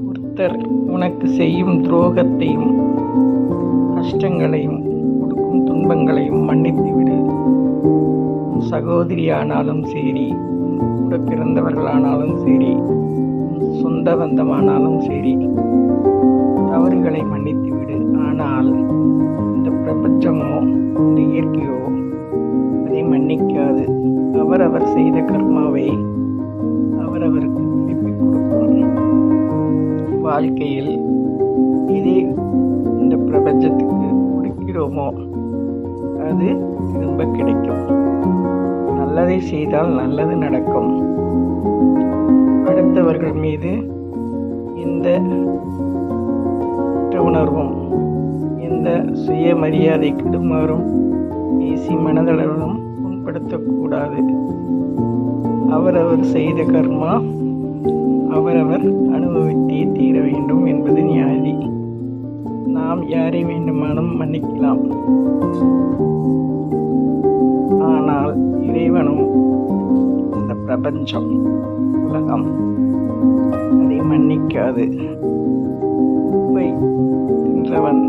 ஒருத்தர் உனக்கு செய்யும் துரோகத்தையும் கஷ்டங்களையும் கொடுக்கும் துன்பங்களையும் மன்னித்து விடு. உன் சகோதரியானாலும் சரி, கூட பிறந்தவர்களானாலும் சரி, சொந்த பந்தமானாலும் சரி, தவறுகளை மன்னித்து விடு. ஆனால் இந்த பிரபஞ்சமோ இந்த இயற்கையோ அதை மன்னிக்காது. அவரவர் செய்த கர்மாவை அவரவருக்கு திருப்பி கொடுக்கும். வாழ்க்கையில் இதே இந்த பிரபஞ்சத்துக்கு கொடுக்கிறோமோ அது திரும்ப கிடைக்கும். நல்லதை செய்தால் நல்லது நடக்கும். அடுத்தவர்கள் மீது எந்த உணர்வும் எந்த சுயமரியாதை கெடுமாறும் பேசி மனதளவிலும் புண்படுத்தக்கூடாது. அவரவர் செய்த கர்மா அவரவர் அனுபவித்தே தீர வேண்டும் என்பது நியாதி. நாம் யாரை வேண்டுமானும் மன்னிக்கலாம். ஆனால் இறைவனும் இந்த பிரபஞ்சம் உலகம் அதை மன்னிக்காது. உப்பை தின்றவன்